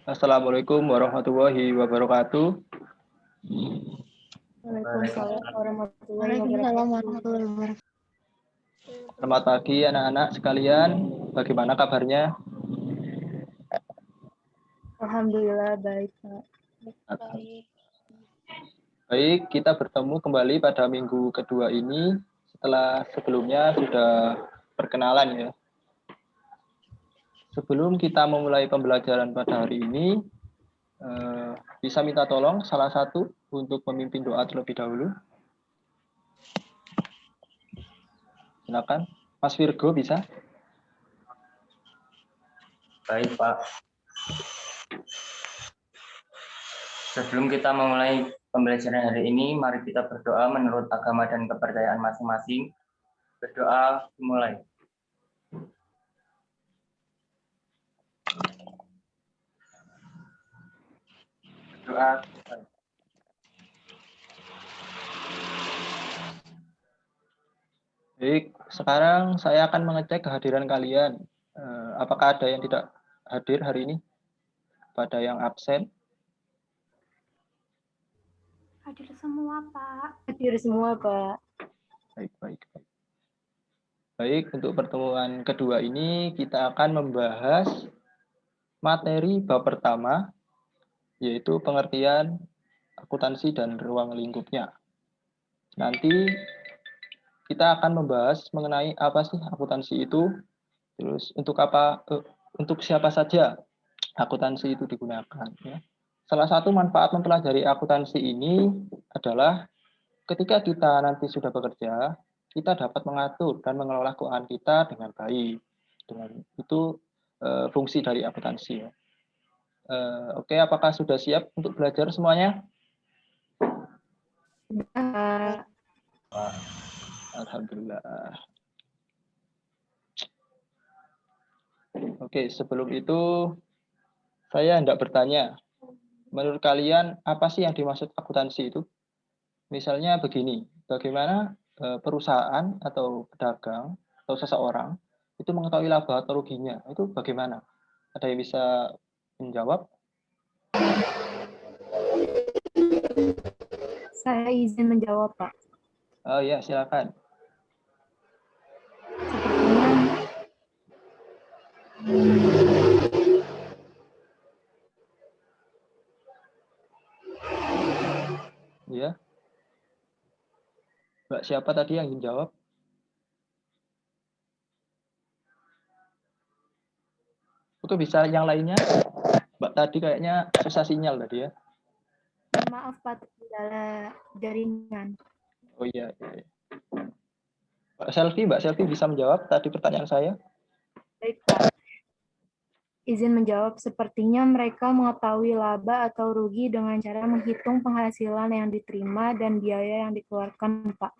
Assalamualaikum warahmatullahi wabarakatuh. Waalaikumsalam warahmatullahi wabarakatuh. Selamat pagi anak-anak sekalian. Bagaimana kabarnya? Alhamdulillah baik, Pak. Baik, kita bertemu kembali pada minggu kedua ini setelah sebelumnya sudah perkenalan ya. Sebelum kita memulai pembelajaran pada hari ini, bisa minta tolong salah satu untuk memimpin doa terlebih dahulu. Silakan, Mas Virgo bisa? Baik, Pak. Sebelum kita memulai pembelajaran hari ini, mari kita berdoa menurut agama dan kepercayaan masing-masing. Berdoa dimulai. Berdoa. Baik, sekarang saya akan mengecek kehadiran kalian. Apakah ada yang tidak hadir hari ini? Pada yang absen? Hadir semua, Pak. Hadir semua, Pak. Baik. Baik, untuk pertemuan kedua ini kita akan membahas materi bab pertama, yaitu pengertian akuntansi dan ruang lingkupnya. Nanti kita akan membahas mengenai apa sih akuntansi itu, terus untuk siapa saja akuntansi itu digunakan. Ya. Salah satu manfaat mempelajari akuntansi ini adalah ketika kita nanti sudah bekerja, kita dapat mengatur dan mengelola keuangan kita dengan baik. Dengan itu fungsi dari akuntansi. Ya. Oke, apakah sudah siap untuk belajar semuanya? Alhamdulillah. Oke, sebelum itu saya hendak bertanya, menurut kalian apa sih yang dimaksud akuntansi itu? Misalnya begini, bagaimana perusahaan atau pedagang atau seseorang itu mengetahui laba atau ruginya? Itu bagaimana? Ada yang bisa menjawab? Saya izin menjawab, Pak. Oh ya, silakan. Ya. Mbak siapa tadi yang ingin jawab? Oke, bisa yang lainnya? Mbak tadi kayaknya susah sinyal tadi ya. Maaf, Pak, kendala jaringan. Oh iya. Mbak Selfie bisa menjawab tadi pertanyaan saya? Baik, Pak. Izin menjawab, sepertinya mereka mengetahui laba atau rugi dengan cara menghitung penghasilan yang diterima dan biaya yang dikeluarkan, Pak.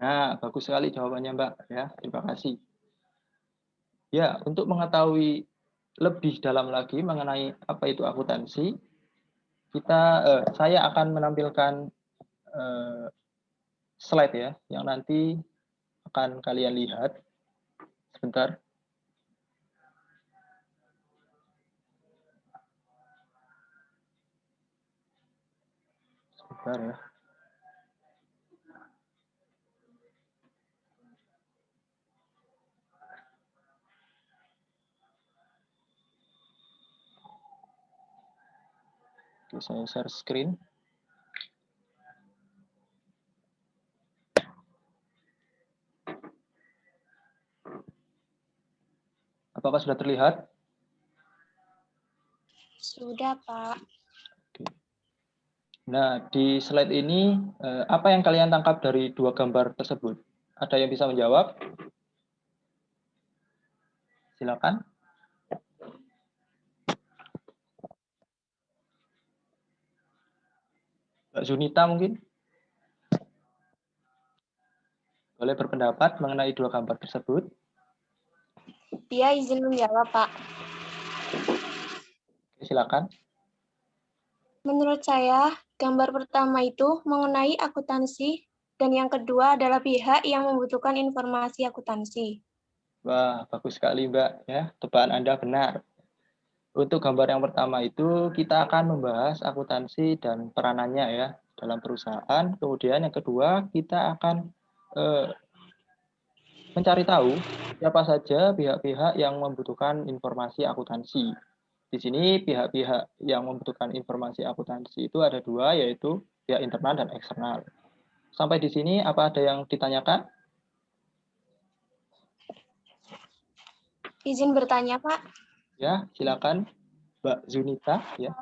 Nah, bagus sekali jawabannya, Mbak. Ya, terima kasih. Ya, untuk mengetahui lebih dalam lagi mengenai apa itu akuntansi, saya akan menampilkan slide ya, yang nanti akan kalian lihat. Sebentar. Sebentar ya. Oke, saya share screen. Apakah sudah terlihat? Sudah, Pak. Oke. Nah, di slide ini, apa yang kalian tangkap dari dua gambar tersebut? Ada yang bisa menjawab? Silakan. Mbak Zunita mungkin? Boleh berpendapat mengenai dua gambar tersebut? Dia izin menjawab, Pak. Oke, silakan. Menurut saya, gambar pertama itu mengenai akuntansi, dan yang kedua adalah pihak yang membutuhkan informasi akuntansi. Wah, bagus sekali, Mbak. Ya, tebakan Anda benar. Untuk gambar yang pertama itu kita akan membahas akuntansi dan peranannya ya dalam perusahaan. Kemudian yang kedua kita akan mencari tahu siapa saja pihak-pihak yang membutuhkan informasi akuntansi. Di sini pihak-pihak yang membutuhkan informasi akuntansi itu ada dua, yaitu pihak internal dan eksternal. Sampai di sini apa ada yang ditanyakan? Izin bertanya, Pak. Ya, silakan Mbak Zunita ya.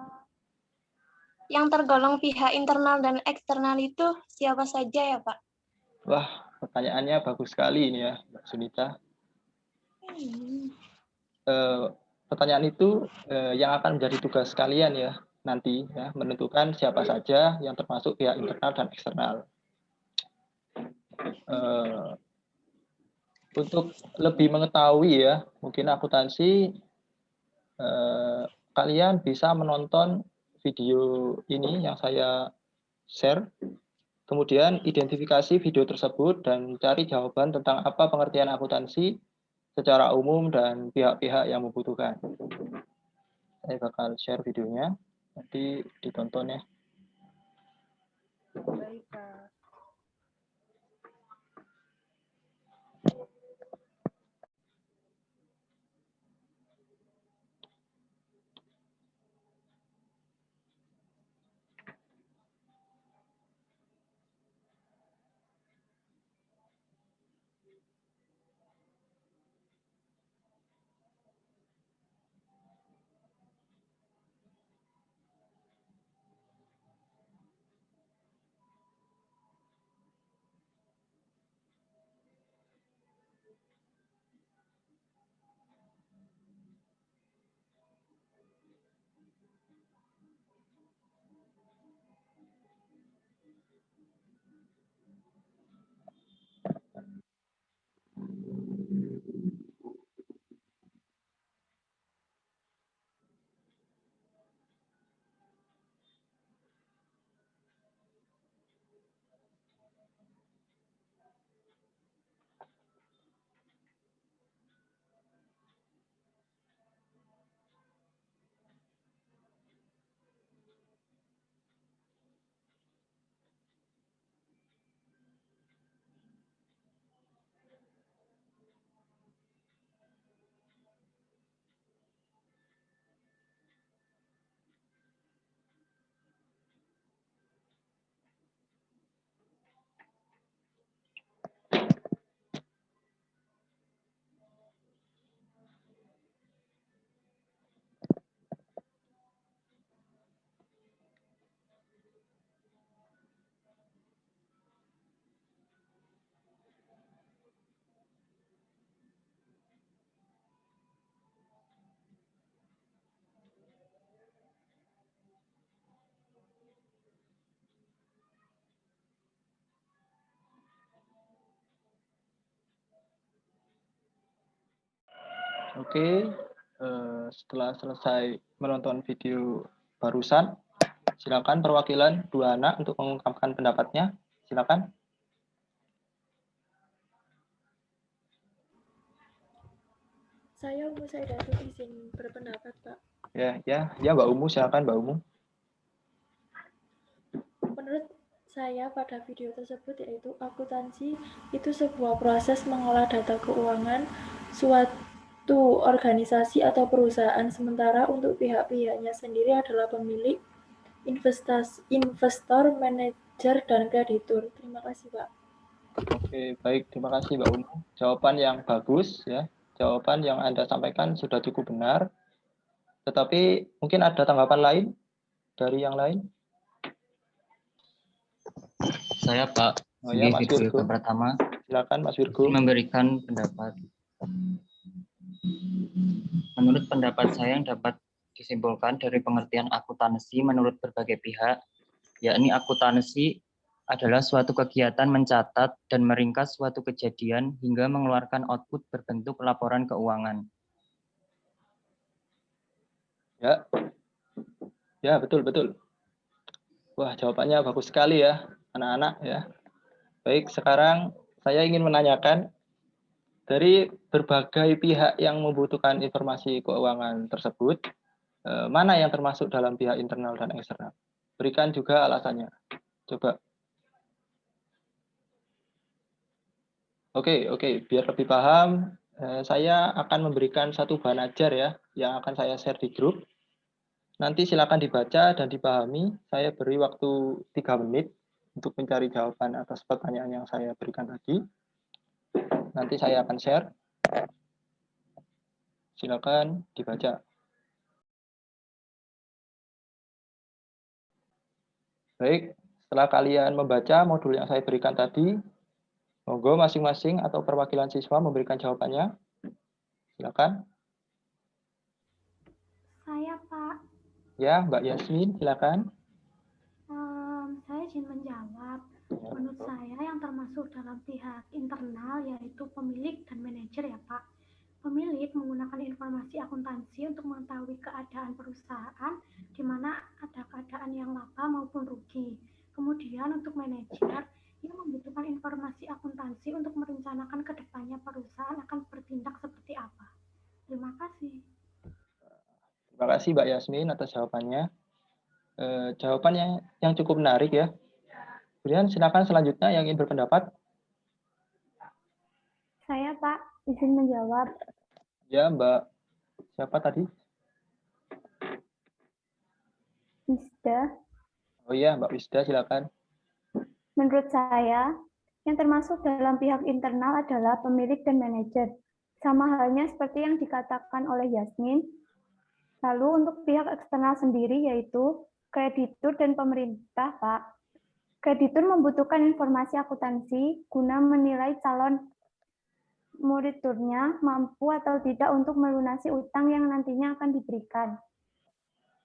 Yang tergolong pihak internal dan eksternal itu siapa saja ya, Pak? Wah, pertanyaannya bagus sekali ini ya, Mbak Zunita. Pertanyaan itu yang akan menjadi tugas kalian ya nanti ya, menentukan siapa saja yang termasuk pihak internal dan eksternal. Untuk lebih mengetahui ya, mungkin akuntansi kalian bisa menonton video ini yang saya share, kemudian identifikasi video tersebut dan cari jawaban tentang apa pengertian akuntansi secara umum dan pihak-pihak yang membutuhkan. Saya bakal share videonya, nanti ditonton ya. Baik, Kak. Oke, setelah selesai menonton video barusan, silakan perwakilan dua anak untuk mengungkapkan pendapatnya. Silakan. Saya Umu Saidatu izin berpendapat, Pak. Ya, Mbak Umu, silakan Mbak Umu. Menurut saya pada video tersebut yaitu akuntansi itu sebuah proses mengolah data keuangan suatu organisasi atau perusahaan, sementara untuk pihak-pihaknya sendiri adalah pemilik, investor, manajer, dan kreditur. Terima kasih, Pak. Oke, baik. Terima kasih Mbak Umu. Jawaban yang bagus ya. Jawaban yang Anda sampaikan sudah cukup benar. Tetapi mungkin ada tanggapan lain dari yang lain? Saya Pak, Oh ya, Mas video Virgo. yang pertama Silakan Mas Virgo. memberikan pendapat. Menurut pendapat saya yang dapat disimpulkan dari pengertian akuntansi menurut berbagai pihak, yakni akuntansi adalah suatu kegiatan mencatat dan meringkas suatu kejadian hingga mengeluarkan output berbentuk laporan keuangan. Ya, betul. Wah, jawabannya bagus sekali ya, anak-anak ya. Baik, sekarang saya ingin menanyakan dari berbagai pihak yang membutuhkan informasi keuangan tersebut, mana yang termasuk dalam pihak internal dan eksternal. Berikan juga alasannya. Coba. Oke, biar lebih paham, saya akan memberikan satu bahan ajar ya, yang akan saya share di grup. Nanti silakan dibaca dan dipahami. Saya beri waktu 3 menit untuk mencari jawaban atas pertanyaan yang saya berikan tadi. Nanti saya akan share. Silakan dibaca. Baik, setelah kalian membaca modul yang saya berikan tadi, monggo masing-masing atau perwakilan siswa memberikan jawabannya. Silakan. Saya, Pak. Ya, Mbak Yasmin, silakan. Saya izin menjawab. Menurut saya yang termasuk dalam pihak internal yaitu pemilik dan manajer ya, Pak. Pemilik menggunakan informasi akuntansi untuk mengetahui keadaan perusahaan di mana ada keadaan yang laba maupun rugi. Kemudian untuk manajer, ia membutuhkan informasi akuntansi untuk merencanakan ke depannya perusahaan akan bertindak seperti apa. Terima kasih. Terima kasih Mbak Yasmin atas jawabannya. Jawabannya yang cukup menarik ya. Kemudian silakan selanjutnya yang ingin berpendapat. Saya, Pak, izin menjawab. Ya, Mbak. Siapa tadi? Wisda. Oh iya, Mbak Wisda, silakan. Menurut saya, yang termasuk dalam pihak internal adalah pemilik dan manajer. Sama halnya seperti yang dikatakan oleh Yasmin. Lalu untuk pihak eksternal sendiri yaitu kreditur dan pemerintah, Pak. Kreditur membutuhkan informasi akuntansi guna menilai calon muriturnya mampu atau tidak untuk melunasi utang yang nantinya akan diberikan.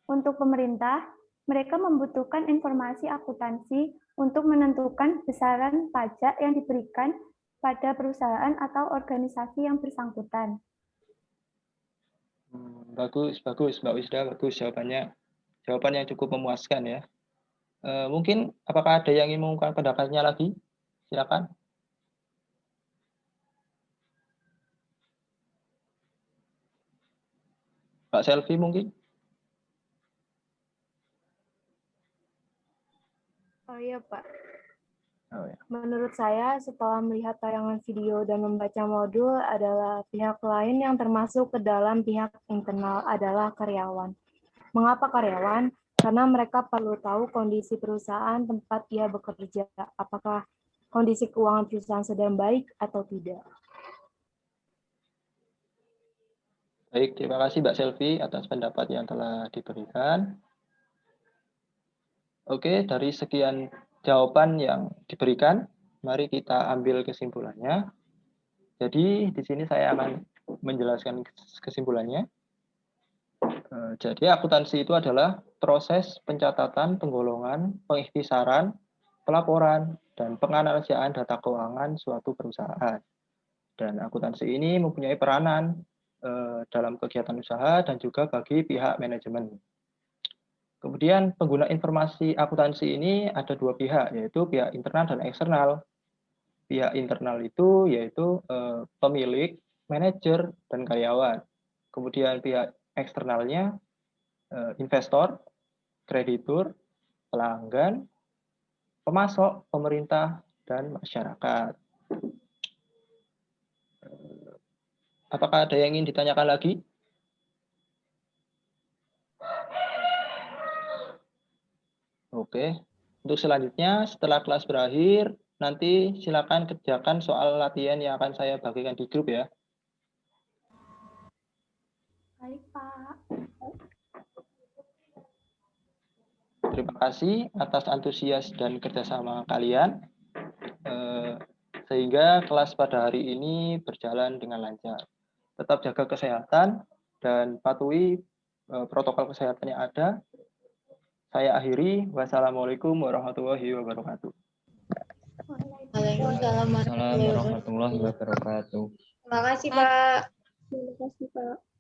Untuk pemerintah, mereka membutuhkan informasi akuntansi untuk menentukan besaran pajak yang diberikan pada perusahaan atau organisasi yang bersangkutan. Bagus, Mbak Wisda, bagus jawabannya. Jawaban yang cukup memuaskan ya. Mungkin apakah ada yang ingin mengungkapkan pendapatnya lagi? Silakan. Pak Selvi mungkin? Oh iya, Pak. Oh, ya. Menurut saya, setelah melihat tayangan video dan membaca modul adalah pihak lain yang termasuk ke dalam pihak internal adalah karyawan. Mengapa karyawan? Karena mereka perlu tahu kondisi perusahaan tempat ia bekerja, apakah kondisi keuangan perusahaan sedang baik atau tidak. Baik, terima kasih Mbak Selvi atas pendapat yang telah diberikan. Oke, dari sekian jawaban yang diberikan, mari kita ambil kesimpulannya. Jadi, di sini saya akan menjelaskan kesimpulannya. Jadi, akuntansi itu adalah proses pencatatan, penggolongan, pengikhtisaran, pelaporan, dan penganalisiaan data keuangan suatu perusahaan. Dan akuntansi ini mempunyai peranan dalam kegiatan usaha dan juga bagi pihak manajemen. Kemudian pengguna informasi akuntansi ini ada dua pihak, yaitu pihak internal dan eksternal. Pihak internal itu yaitu pemilik, manajer, dan karyawan. Kemudian pihak eksternalnya investor, kreditur, pelanggan, pemasok, pemerintah, dan masyarakat. Apakah ada yang ingin ditanyakan lagi? Oke, untuk selanjutnya setelah kelas berakhir, nanti silakan kerjakan soal latihan yang akan saya bagikan di grup ya. Baik, Pak. Terima kasih atas antusias dan kerjasama kalian, sehingga kelas pada hari ini berjalan dengan lancar. Tetap jaga kesehatan dan patuhi protokol kesehatan yang ada. Saya akhiri. Wassalamualaikum warahmatullahi wabarakatuh. Waalaikumsalam warahmatullahi wabarakatuh. Terima kasih, Pak. Terima kasih, Pak.